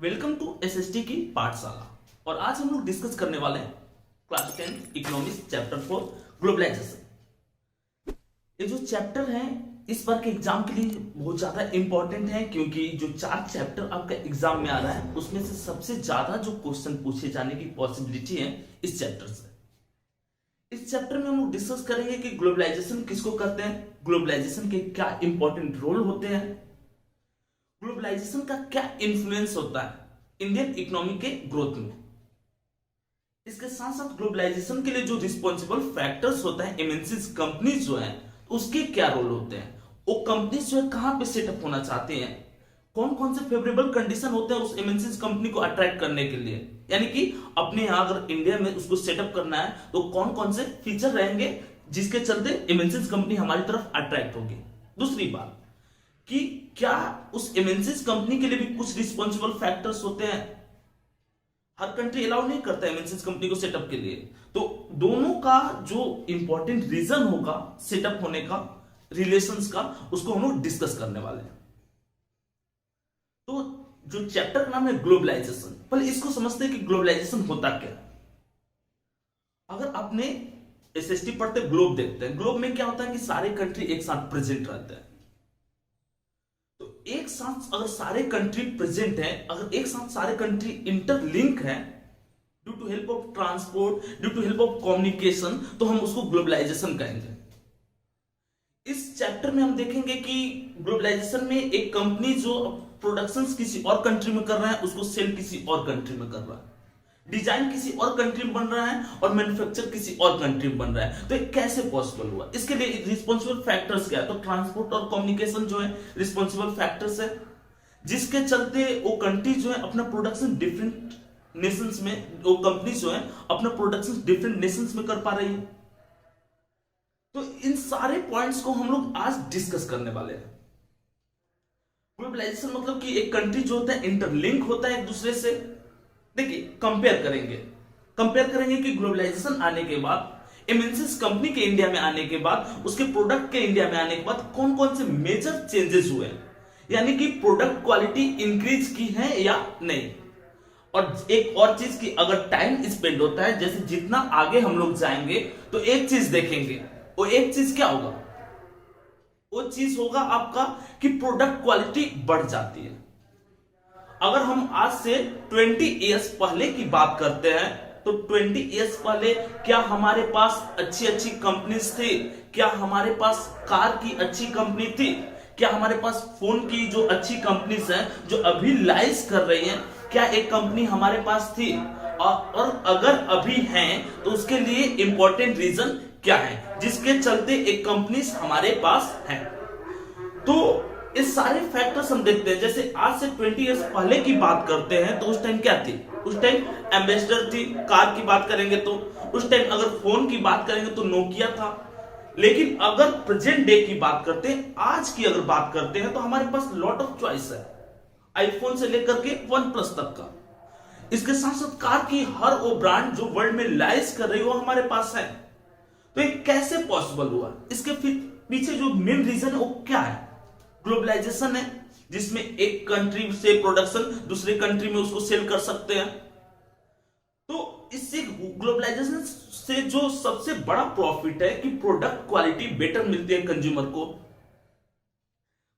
Welcome to SST की पाठशाला। और आज हम लोग डिस्कस करने वाले हैं क्लास 10 इकोनॉमिक्स चैप्टर 4 ग्लोबलाइजेशन। ये जो चैप्टर है इस बार के एग्जाम के लिए बहुत ज्यादा इंपॉर्टेंट है, क्योंकि जो 4 चैप्टर आपका एग्जाम में आ रहा है उसमें से सबसे ज्यादा जो क्वेश्चन पूछे जाने की पॉसिबिलिटी है इस चैप्टर से। इस चैप्टर में हम लोग डिस्कस करेंगे कि ग्लोबलाइजेशन किसको कहते हैं, ग्लोबलाइजेशन के क्या इंपॉर्टेंट रोल होते हैं, ग्लोबलाइजेशन का क्या इन्फ्लुएंस होता है इंडियन इकोनॉमी के ग्रोथ में। इसके साथ साथ ग्लोबलाइजेशन के लिए जो रिस्पॉन्सिबल फैक्टर्स होता है, एमएनसीज कंपनीज जो है उसके क्या रोल होते हैं, वो कंपनीज जो है कहां पे सेटअप होना चाहते हैं, कौन कौन से फेवरेबल कंडीशन होते हैं उस एमएनसीज कंपनी को अट्रैक्ट करने के लिए, यानी कि अपने यहां अगर इंडिया में उसको सेटअप करना है तो कौन कौन से फीचर रहेंगे जिसके चलते एमएनसीज कंपनी हमारी तरफ अट्रैक्ट होगी। दूसरी बात कि क्या उस एमएनसीज कंपनी के लिए भी कुछ रिस्पॉन्सिबल फैक्टर्स होते हैं, हर कंट्री अलाउ नहीं करता एमएनसीज कंपनी को सेटअप के लिए, तो दोनों का जो इंपॉर्टेंट रीजन होगा सेटअप होने का, रिलेशंस का, उसको हम लोग डिस्कस करने वाले हैं। तो जो चैप्टर का नाम है ग्लोबलाइजेशन, पहले इसको समझते हैं कि ग्लोबलाइजेशन होता क्या। अगर आपने एसएसटी पढ़ते ग्लोब देखते हैं, ग्लोब में क्या होता है कि सारे कंट्री एक साथ प्रेजेंट रहते हैं। एक साथ अगर सारे कंट्री प्रेजेंट हैं, अगर एक साथ सारे कंट्री इंटरलिंक हैं due to help of transport, due to help of communication, तो हम उसको ग्लोबलाइजेशन कहेंगे। इस चैप्टर में हम देखेंगे कि ग्लोबलाइजेशन में एक कंपनी जो प्रोडक्शन किसी और कंट्री में कर रहा है उसको सेल किसी और कंट्री में कर रहा है, डिजाइन किसी और कंट्री में बन रहा है और मैन्युफैक्चर किसी और कंट्री में बन रहा है। तो ये कैसे पॉसिबल हुआ, इसके लिए रिस्पॉन्सिबल फैक्टर्स क्या है, तो ट्रांसपोर्ट और कम्युनिकेशन जो है रिस्पॉन्सिबल फैक्टर्स है, जिसके चलते वो कंट्री जो है अपना प्रोडक्शन डिफरेंट नेशंस में, वो कंपनी जो है अपना प्रोडक्शन डिफरेंट नेशंस में कर पा रही है। तो इन सारे पॉइंट्स को हम लोग आज डिस्कस करने वाले हैं। ग्लोबलाइजेशन मतलब कि एक कंट्री जो होता है इंटरलिंक होता है एक दूसरे से। देखिए कंपेयर करेंगे कि ग्लोबलाइजेशन आने के बाद, एमएनसीज कंपनी के इंडिया में आने के बाद, उसके प्रोडक्ट के इंडिया में आने के बाद कौन कौन से मेजर चेंजेस हुए हैं, यानी कि प्रोडक्ट क्वालिटी इंक्रीज की है या नहीं। और एक और चीज की अगर टाइम स्पेंड होता है, जैसे जितना आगे हम लोग जाएंगे तो एक चीज देखेंगे, वो एक चीज क्या होगा, वो चीज होगा आपका कि प्रोडक्ट क्वालिटी बढ़ जाती है। अगर हम आज से 20 इयर्स पहले की बात करते हैं तो 20 इयर्स पहले क्या हमारे पास अच्छी अच्छी कंपनीज थी, क्या हमारे पास कार की अच्छी कंपनी थी, क्या हमारे पास फोन की जो अच्छी कंपनीज हैं जो अभी लाइस कर रही हैं, क्या एक कंपनी हमारे पास थी, और अगर अभी हैं तो उसके लिए इंपॉर्टेंट रीजन क्या है जिसके चलते एक कंपनीज हमारे पास है। तो इस सारे फैक्टर्स हम देखते हैं। जैसे आज से 20 इयर्स पहले की बात करते हैं तो उस टाइम क्या थी, उस टाइम एम्बेसडर थी। कार की बात करेंगे तो उस टाइम, अगर फोन की बात करेंगे तो नोकिया था। लेकिन अगर प्रेजेंट डे की बात करते हैं, आज की अगर बात करते हैं तो हमारे पास लॉट ऑफ चॉइस है, आईफोन से लेकर के वन प्लस तक का। इसके साथ साथ कार की हर वो ब्रांड जो वर्ल्ड में लाइस कर रही है वो हमारे पास है। तो ये कैसे पॉसिबल हुआ, इसके पीछे जो मेन रीजन है वो क्या है, ग्लोबलाइजेशन है, जिसमें एक कंट्री से प्रोडक्शन दूसरे कंट्री में उसको सेल कर सकते हैं। तो इससे ग्लोबलाइजेशन से जो सबसे बड़ा प्रॉफिट है कि प्रोडक्ट क्वालिटी बेटर मिलती है कंज्यूमर को,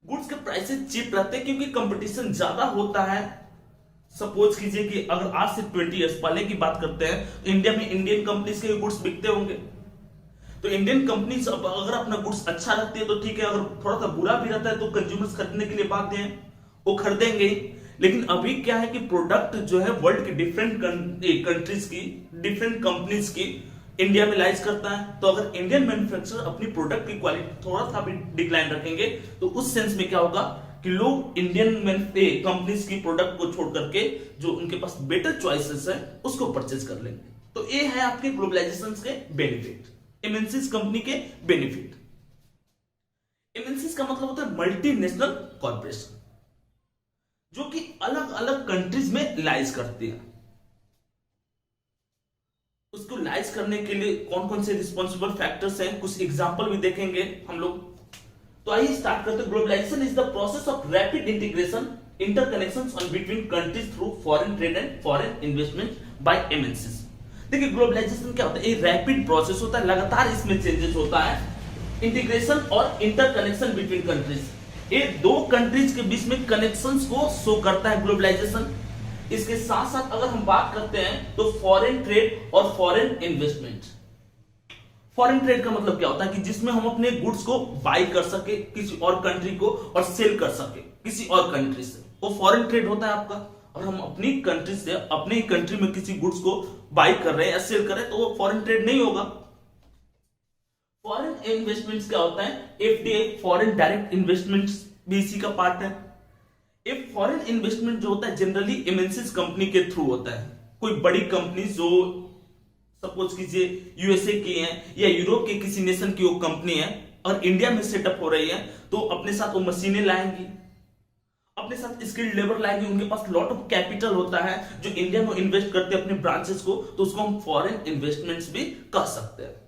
गुड्स के प्राइसेस चीप रहते हैं क्योंकि कंपटीशन ज्यादा होता है। सपोज कीजिए कि अगर आज से 20 इयर्स पहले की बात करते हैं तो इंडिया में इंडियन कंपनीज के गुड्स बिकते होंगे, तो इंडियन कंपनीज अगर अपना गुड्स अच्छा रखती है तो ठीक है, अगर थोड़ा सा बुरा भी रहता है तो कंज्यूमर्स खरीदने के लिए बाध्य हैं, वो खरीदेंगे। लेकिन अभी क्या है कि प्रोडक्ट जो है वर्ल्ड की डिफरेंट कंट्रीज की, डिफरेंट कंपनीज की इंडिया में लाइज करता है, तो अगर इंडियन मैन्युफैक्चरर अपनी प्रोडक्ट की क्वालिटी थोड़ा सा भी डिक्लाइन रखेंगे तो उस सेंस में क्या होगा कि लोग इंडियन कंपनीज की प्रोडक्ट को छोड़ करके जो उनके पास बेटर चॉइसेस है उसको परचेज कर लेंगे। तो ये है आपके ग्लोबलाइजेशन के बेनिफिट, एमएनसीज कंपनी के बेनिफिट। एमएनसीज का मतलब होता है मल्टीनेशनल कॉर्पोरेशन, जो कि अलग अलग कंट्रीज में लाइज करती है। उसको लाइज करने के लिए कौन कौन से रिस्पॉन्सिबल फैक्टर्स हैं, कुछ एग्जांपल भी देखेंगे हम लोग। तो आइए स्टार्ट करते हैं। Globalisation is the process of rapid integration interconnections on between countries through foreign trade and foreign investment by MNCs। देखिए ग्लोबलाइजेशन क्या होता है, एक रैपिड प्रोसेस होता है, लगातार इसमें चेंजेस होता है, इंटीग्रेशन और इंटरकनेक्शन बिटवीन कंट्रीज, ये दो कंट्रीज के बीच में कनेक्शंस को शो करता है ग्लोबलाइजेशन। इसके साथ साथ अगर हम बात करते हैं तो फॉरेन ट्रेड और फॉरेन इन्वेस्टमेंट। फॉरेन ट्रेड का मतलब क्या होता है कि जिसमें हम अपने गुड्स को बाई कर सके किसी और कंट्री को और सेल कर सके किसी और कंट्री से, वो फॉरेन ट्रेड होता है आपका। और हम अपनी कंट्री से अपने ही कंट्री में किसी गुड्स को बाई कर रहे हैं या सेल कर रहे हैं तो वो फॉरेन ट्रेड नहीं होगा। फॉरेन इन्वेस्टमेंट्स क्या होता है, एफडीआई फॉरेन डायरेक्ट इन्वेस्टमेंट्स भी इसी का पार्ट है। एक फॉरेन इन्वेस्टमेंट जो होता है जनरली एमएनसीज कंपनी के थ्रू होता है। कोई बड़ी कंपनी जो सपोज कीजिए यूएसए की है या यूरोप के किसी नेशन की वो कंपनी है और इंडिया में सेटअप हो रही है, तो अपने साथ वो मशीनें लाएंगी, अपने साथ स्किल्ड लेबर लाएंगे, उनके पास लॉट ऑफ कैपिटल होता है जो इंडिया में इन्वेस्ट करते हैं अपने ब्रांचेस को, तो उसको हम फॉरेन इन्वेस्टमेंट्स भी कह सकते हैं।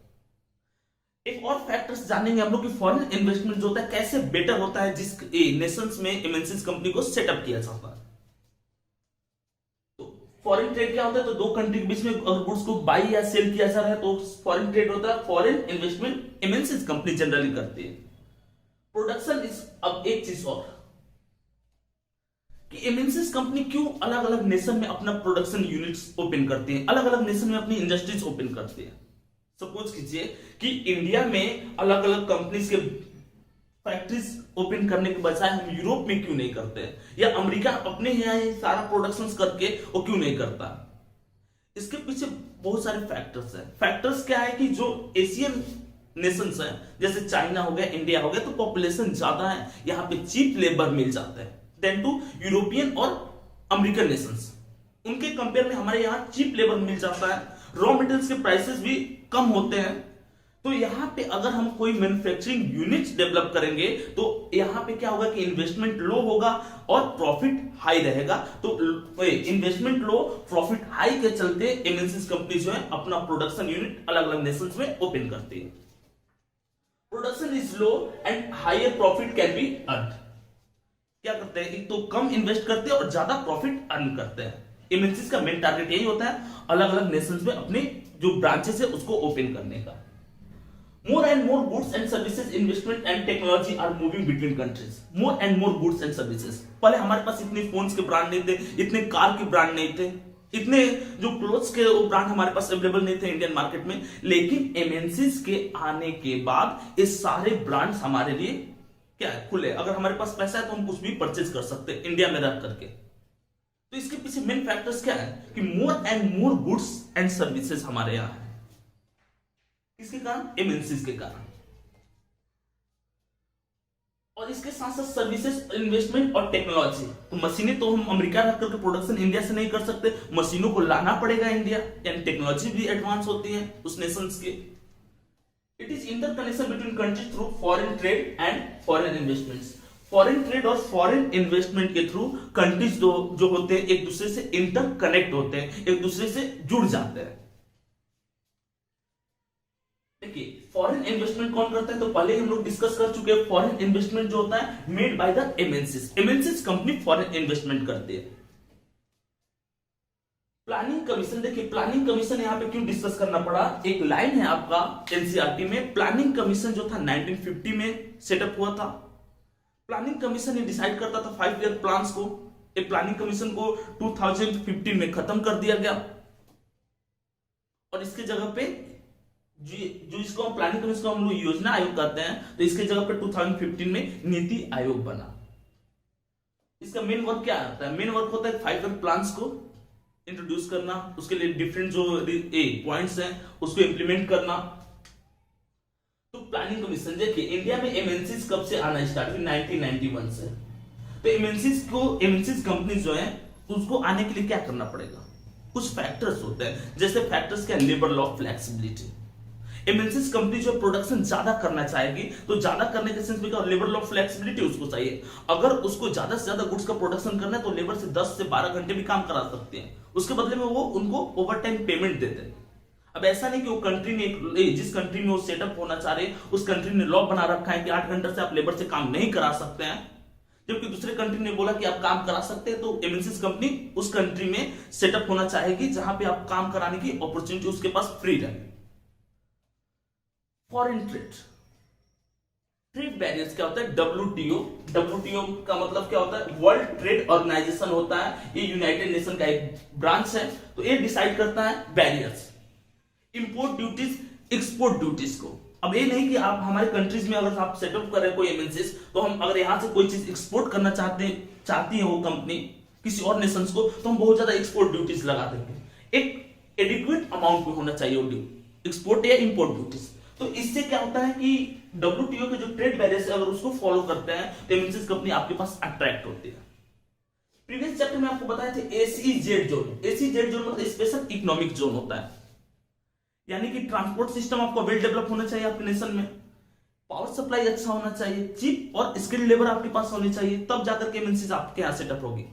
एक और फैक्टर्स जानेंगे हम लोग कि फॉरेन इन्वेस्टमेंट जो होता है कैसे बेटर होता है जिस नेशंस में एमएनसीज कंपनी को सेटअप किया जाता है। तो फॉरेन ट्रेड क्या होता है, तो दो कंट्री के बीच में अगर गुड्स को बाई या सेल किया जा रहा है तो फॉरेन ट्रेड होता है। Foreign investment MNCs company generally करती है। प्रोडक्शन इज अब एक चीज और कि एमएनसीज कंपनी क्यों अलग अलग नेशन में अपना प्रोडक्शन यूनिट्स ओपन करती है, अलग अलग नेशन में अपनी इंडस्ट्रीज ओपन करती है। सपोज कीजिए कि इंडिया में अलग अलग कंपनीज के फैक्ट्रीज ओपन करने के बजाय हम यूरोप में क्यों नहीं करते, या अमेरिका अपने यहाँ सारा प्रोडक्शन करके वो क्यों नहीं करता। इसके पीछे बहुत सारे फैक्टर्स हैं। फैक्टर्स क्या है कि जो एशियन नेशंस हैं जैसे चाइना हो गया, इंडिया हो गया, तो पॉपुलेशन ज्यादा है, यहाँ पे चीप लेबर मिल जाता है देन टू यूरोपियन और अमेरिकन नेशंस। उनके कंपेयर में हमारे यहाँ चीप लेबर मिल जाता है, रॉ मटेरियल्स के प्राइसेस भी कम होते हैं। तो यहाँ पे अगर हम कोई मैन्युफैक्चरिंग यूनिट्स डेवलप करेंगे तो यहाँ पे क्या होगा कि इन्वेस्टमेंट लो होगा और प्रॉफिट हाई रहेगा। तो इन्वेस्टमेंट लो प्रॉफिट हाई के चलते एमएनसीज कंपनी जो है अपना प्रोडक्शन यूनिट अलग अलग नेशंस में ओपन करती है। Production is low and higher profit can be earn. क्या करते हैं, एक तो कम इन्वेस्ट करते हैं और ज्यादा प्रॉफिट अर्न करते हैं। एमएनसीज का मेन टारगेट यही होता है अलग अलग नेशंस में अपने जो ब्रांचेस है उसको ओपन करने का। More and more goods and services investment and technology are moving between countries. More and more goods and services. पहले हमारे पास इतने फोन्स के ब्रांड नहीं थे, इतने कार के ब्रांड नहीं थे, इतने जो क्लोथ्स के वो ब्रांड हमारे पास अवेलेबल नहीं थे इंडियन मार्केट में। लेकिन एमएनसीज के आने के बाद ये सारे ब्रांड्स हमारे लिए क्या है, खुले। अगर हमारे पास पैसा है तो हम कुछ भी परचेज कर सकते हैं इंडिया में रह करके। तो इसके पीछे मेन फैक्टर्स क्या है कि मोर and more goods and services हमारे यहां है। किसके कारण, एमएनसीज के कारण। और इसके साथ साथ सर्विसेज, इन्वेस्टमेंट और टेक्नोलॉजी। तो मशीनें तो हम अमेरिका रख करके प्रोडक्शन इंडिया से नहीं कर सकते, मशीनों को लाना पड़ेगा इंडिया, एंड टेक्नोलॉजी भी एडवांस होती है उस नेशंस के। It is interconnection between countries through foreign trade and foreign investments. Foreign trade और फॉरेन इन्वेस्टमेंट के थ्रू कंट्रीज जो होते हैं एक दूसरे से इंटरकनेक्ट होते हैं, एक दूसरे से जुड़ जाते हैं। देखिए फॉरेन इन्वेस्टमेंट कौन करता है, तो पहले हम लोग डिस्कस कर चुके हैं। फॉरेन इन्वेस्टमेंट जो होता है made by the MNCs. MNCs company foreign investment करती है। प्लानिंग कमीशन, देखिए प्लानिंग कमीशन यहाँ पे क्यों डिस्कस करना पड़ा, एक लाइन है आपका एनसीईआरटी में। प्लानिंग कमीशन जो था 1950 में सेटअप हुआ था। प्लानिंग कमीशन ये डिसाइड करता था 5 ईयर प्लान्स को। एक प्लानिंग कमीशन को 2015 में खत्म कर दिया गया और इसके जगह पे जो इसको हम प्लानिंग कमीशन को हम लोग योजना आयोग कहते हैं, तो इसके जगह पे 2015 में नीति आयोग बना। इसका मेन वर्क क्या होता है, मेन वर्क होता है 5 ईयर प्लान्स को इंट्रोड्यूस करना, उसके लिए डिफरेंट जो पॉइंट्स हैं उसको इंप्लीमेंट करना। तो प्लानिंग कमीशन देखिए इंडिया में एमएनसीज कब से आना स्टार्ट हुई, 1991 से। तो एमएनसीज कंपनी जो है उसको आने के लिए क्या करना पड़ेगा, कुछ फैक्टर्स होते हैं। जैसे फैक्टर्स क्या, labour law flexibility. MNCs company जो प्रोडक्शन ज्यादा करना चाहेगी तो ज्यादा करने के सेंस में क्या, लेबर लॉ फ्लेक्सिबिलिटी उसको चाहिए। अगर उसको ज्यादा से ज्यादा गुड्स का प्रोडक्शन करना है तो लेबर से 10 से 12 घंटे भी काम करा सकते हैं, उसके बदले में वो उनको ओवर टाइम पेमेंट देते हैं। अब ऐसा नहीं कि वो कंट्री ने जिस कंट्री में वो सेटअप होना चाह रहे उस कंट्री ने लॉ बना रखा है कि 8 घंटे से आप लेबर से काम नहीं करा सकते हैं। जबकि दूसरे कंट्री ने बोला कि आप काम करा सकते हैं, तो एमएनसीज कंपनी उस कंट्री में सेटअप होना चाहेगी जहां पे आप काम कराने की अपॉर्चुनिटी उसके पास फ्री रहे। फॉरेन ट्रेड, ट्रेड बैरियर्स क्या होता है? डब्ल्यूटीओ, डब्ल्यूटीओ का मतलब क्या होता है? वर्ल्ड ट्रेड ऑर्गेनाइजेशन होता है, ये यूनाइटेड नेशन का एक ब्रांच है। तो ये डिसाइड करता है barriers, import duties, export duties को। अब ये नहीं कि आप हमारे कंट्रीज में अगर आप सेटअप कर रहे हैं कोई एमएनसीज, तो हम अगर यहां से कोई चीज एक्सपोर्ट करना चाहती है वो कंपनी किसी और नेशंस को, तो हम बहुत ज्यादा एक्सपोर्ट ड्यूटीज लगा देंगे। एक एडिक्वेट अमाउंट में होना चाहिए वो एक्सपोर्ट या इंपोर्ट ड्यूटीज। तो इससे क्या होता है कि डब्ल्यूटीओ के जो ट्रेड बैरियर्स अगर उसको फॉलो करते हैं तो एमएनसीज कंपनी आपके पास अट्रैक्ट होती है। प्रीवियस चैप्टर में आपको बताए थे एसीजेड जोन। एसीजेड जोन मतलब स्पेशल इकोनॉमिक जोन होता है, यानी कि ट्रांसपोर्ट सिस्टम आपको वेल डेवलप होना चाहिए आपके नेशन में, पावर सप्लाई अच्छा होना चाहिए, चीप और स्किल्ड लेबर आपके पास होनी चाहिए, तब जाकर के एमएनसीज आपके यहां सेटअप होगी।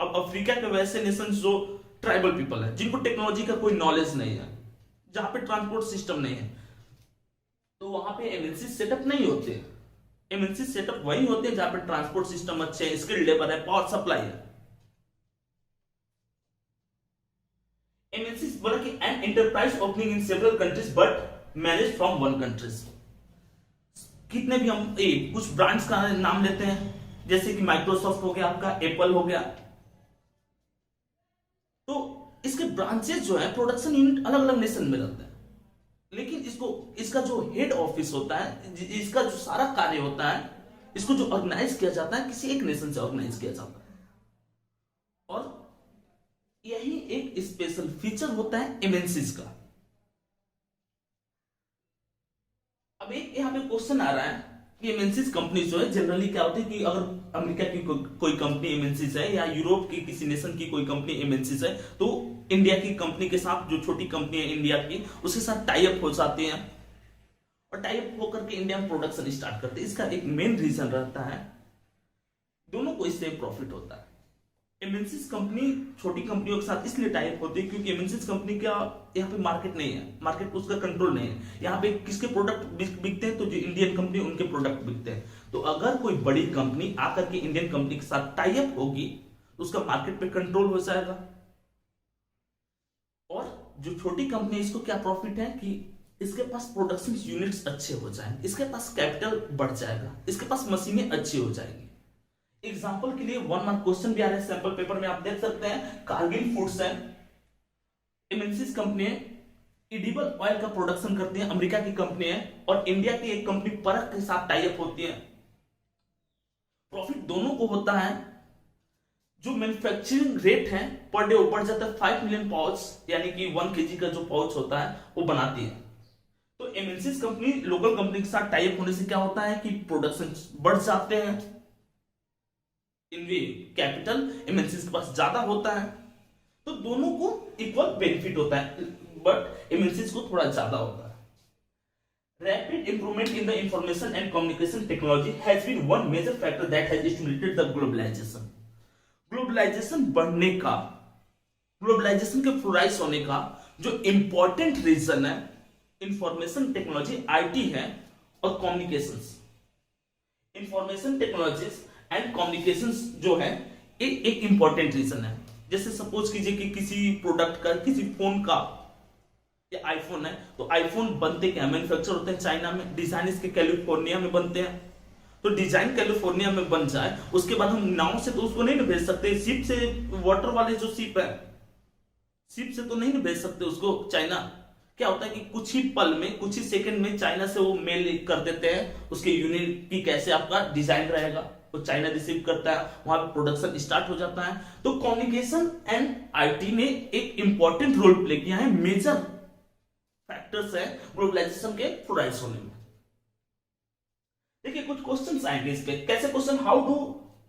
अब अफ्रीका के वैसे नेशन जो ट्राइबल पीपल है, जिनको टेक्नोलॉजी का कोई नॉलेज नहीं है, जहां पे ट्रांसपोर्ट सिस्टम नहीं है, तो वहां पे एमएनसी सेटअप नहीं होते। एमएनसी सेटअप वही होते हैं जहां पे ट्रांसपोर्ट सिस्टम अच्छे है, स्किल्ड लेबर है, पावर सप्लाई है। एमएनसी बोला कि an enterprise opening in several countries but manage from one countries. कितने भी हम कुछ ब्रांड्स का नाम लेते हैं, जैसे कि माइक्रोसॉफ्ट हो गया, आपका एप्पल हो गया, तो इसके ब्रांचेस जो है, प्रोडक्शन यूनिट अलग अलग नेशन में रहते हैं, लेकिन इसका जो हेड ऑफिस होता है, इसका जो सारा कार्य होता है, इसको जो ऑर्गेनाइज किया जाता है किसी एक नेशन से ऑर्गेनाइज किया जाता है। और यही एक स्पेशल फीचर होता है एमएनसीज का। अब एक यहां पे क्वेश्चन आ रहा है कि एमएनसीज कंपनी जो है जनरली क्या होती है कि अगर अमेरिका की कोई कंपनी एमएनसीज है या यूरोप की किसी नेशन की कोई कंपनी एमएनसीज है, तो इंडिया की कंपनी के साथ, जो छोटी कंपनी है इंडिया की, उसके साथ टाई अप हो जाते हैं और टाई अप होकर के इंडिया में प्रोडक्शन स्टार्ट करते हैं। इसका एक मेन रीजन रहता है, दोनों को इससे प्रॉफिट होता है। एमएनसीज कंपनी छोटी कंपनियों के साथ इसलिए टाई अप होती है क्योंकि एमएनसीज कंपनी का यहाँ पे मार्केट नहीं है, मार्केट उसका कंट्रोल नहीं है। यहाँ पे किसके प्रोडक्ट बिकते हैं? तो जो इंडियन कंपनी उनके प्रोडक्ट बिकते हैं। तो अगर कोई बड़ी कंपनी आकर के इंडियन कंपनी के साथ टाई अप होगी तो उसका मार्केट पे कंट्रोल हो जाएगा। और जो छोटी कंपनी, इसको क्या प्रॉफिट है कि इसके पास प्रोडक्शन यूनिट्स अच्छे हो जाएंगे, इसके पास कैपिटल बढ़ जाएगा, इसके पास मशीनें अच्छी हो जाएंगी। एग्जाम्पल के लिए 1 मार्क क्वेश्चन भी आ रहा है सैंपल पेपर में, आप देख सकते हैं। कारगिल फूड्स है, एमएनसीज कंपनी है, एडिबल ऑयल का प्रोडक्शन करती है, अमेरिका की कंपनी है, और इंडिया की एक कंपनी परख के साथ टाई अप होती है। प्रॉफिट दोनों को होता है। जो मैन्युफैक्चरिंग रेट है पर डे वो बढ़ जाता है 5 मिलियन पाउच, यानी कि 1 केजी का जो पाउच होता है वो बनाती है। तो एमएनसीज कंपनी लोकल कंपनी के साथ टाई अप होने से क्या होता है कि प्रोडक्शन बढ़ जाते हैं, इनवे कैपिटल एमएनसीज के पास ज्यादा होता है, तो दोनों को इक्वल बेनिफिट होता है, बट एमएनसीज को थोड़ा ज्यादा होता है। Rapid improvement in the information and communication technology has been one major factor that has stimulated the globalisation. Globalisation बढ़ने का, ग्लोबलाइजेशन के फ्लोराइज होने का जो इंपॉर्टेंट रीजन है, इंफॉर्मेशन टेक्नोलॉजी, आईटी है, और communications. Information technologies and communications जो है एक इंपॉर्टेंट रीजन है। जैसे सपोज कीजिए कि किसी प्रोडक्ट का, किसी फोन का, या आईफोन है, तो आईफोन बनते क्या, मैन्युफैक्चर होते हैं चाइना में, डिजाइन इसके कैलिफोर्निया में बनते हैं। तो डिजाइन कैलिफोर्निया में बन जाए, उसके बाद हम नाव से तो उसको नहीं ना भेज सकते, शिप से, वाटर वाले जो शिप है, शिप से तो नहीं ना भेज सकते उसको चाइना। क्या होता है कि कुछ ही पल में, कुछ ही सेकंड में चाइना से वो मेल कर देते हैं उसके यूनिट की कैसे आपका डिजाइन रहेगा, वो चाइना रिसीव करता है, वहां पे प्रोडक्शन स्टार्ट हो जाता है। तो कम्युनिकेशन एंड आईटी ने एक इंपॉर्टेंट रोल प्ले किया है, मेजर फैक्टर्स है ग्लोबलाइजेशन के फ्लोराइज होने में। देखिए कुछ क्वेश्चंस आएंगे इस पे। कैसे question? How do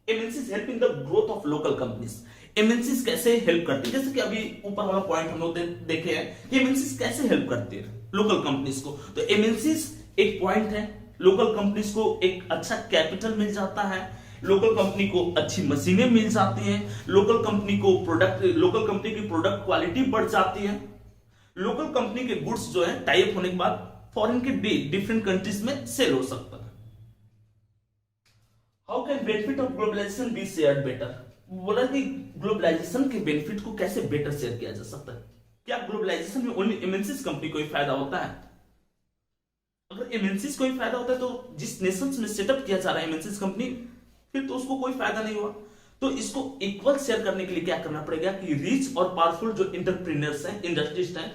MNCs help in the growth of local companies. MNCs कैसे हेल्प करती है? जैसे कि अभी ऊपर वाला पॉइंट हम लोग देखे हैं कि एमएनसीज कैसे हेल्प करती है लोकल कंपनीज को। तो एमएनसीज एक पॉइंट है, लोकल कंपनीज को एक अच्छा कैपिटल मिल जाता है, लोकल कंपनी को अच्छी मशीनें मिल जाती हैं, लोकल कंपनी की प्रोडक्ट क्वालिटी बढ़ जाती है, लोकल कंपनी के गुड्स जो है टाई अप होने के बाद फॉरेन के डिफरेंट कंट्रीज में सेल हो सकता है। How can benefit of globalisation be shared better? बोला कि ग्लोबलाइजेशन के बेनिफिट को कैसे बेटर शेयर किया जा सकता है। क्या ग्लोबलाइजेशन में ओनली एमएनसीज कंपनी को ही फायदा होता है? अगर एमएनसीज को ही फायदा होता है तो जिस नेशंस में सेटअप किया जा रहा है एमएनसीज कंपनी, फिर तो उसको कोई फायदा नहीं हुआ। तो इसको इक्वल शेयर करने के लिए क्या करना पड़ेगा कि रिच और पावरफुल जो इंटरप्रीनर्स हैं, इंडस्ट्रिस्ट हैं,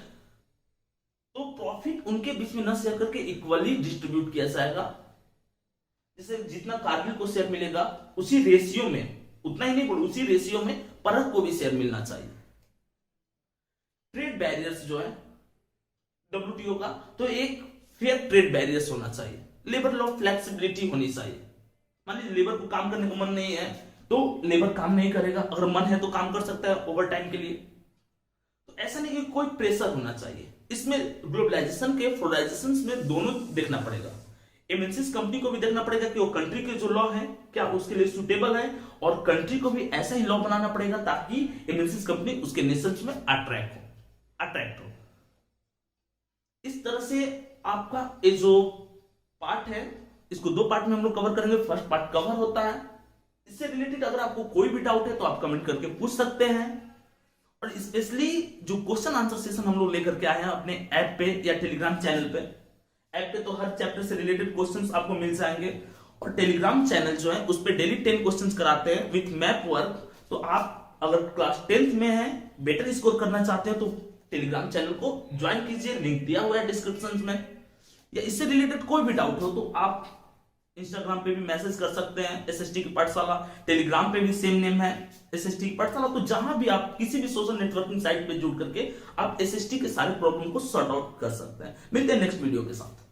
तो प्रॉफिट उनके बीच में ना शेयर करके इक्वली डिस्ट्रीब्यूट किया जाएगा। जैसे जितना कारगिल को शेयर मिलेगा उसी रेशियो में, उतना ही नहीं बोलो, उसी रेशियो में परख को भी शेयर मिलना चाहिए। ट्रेड बैरियर्स जो है डब्ल्यूटीओ का, तो एक फेयर ट्रेड बैरियर्स होना चाहिए। लेबर लॉ फ्लेक्सिबिलिटी होनी चाहिए। मान लीजिए लेबर को काम करने को मन नहीं है तो लेबर काम नहीं करेगा, अगर मन है तो काम कर सकता है ओवर टाइम के लिए। तो ऐसा नहीं कि कोई प्रेशर होना चाहिए। इसमें ग्लोबलाइजेशन के फ्लोराइजेशन में दोनों देखना पड़ेगा। एमएनसीज कंपनी को भी देखना पड़ेगा कि वो कंट्री के जो लॉ है क्या उसके लिए सुटेबल है, और कंट्री को भी ऐसा ही लॉ बनाना पड़ेगा ताकि एमएनसीज कंपनी उसके नेशंस में अट्रैक्ट हो। इस तरह से आपका ये जो पार्ट है इसको दो पार्ट में हम लोग कवर करेंगे। फर्स्ट पार्ट कवर होता है। इससे रिलेटेड अगर आपको कोई भी डाउट है तो आप कमेंट करके पूछ सकते हैं। और स्पेशली जो क्वेश्चन आंसर सेशन हम लोग लेकर के आए हैं अपने ऐप पे या टेलीग्राम चैनल पे, ऐप पे तो हर चैप्टर से रिलेटेड क्वेश्चंस आपको मिल जाएंगे, और टेलीग्राम चैनल जो है उस पे डेली 10 क्वेश्चंस कराते हैं विथ मैप वर्क। तो आप अगर क्लास 10th में हैं, बेटर स्कोर करना चाहते हैं तो टेलीग्राम चैनल को ज्वाइन कीजिए, लिंक दिया हुआ है डिस्क्रिप्शन में। या इससे रिलेटेड कोई भी डाउट हो तो आप इंस्टाग्राम पे भी मैसेज कर सकते हैं एसएसटी की पाठशाला, टेलीग्राम पे भी सेम नेम है एसएसटी की पाठशाला। तो जहां भी आप किसी भी सोशल नेटवर्किंग साइट पे जुड़ करके आप एसएसटी के सारे प्रॉब्लम को सॉर्ट आउट कर सकते हैं। मिलते हैं नेक्स्ट वीडियो के साथ।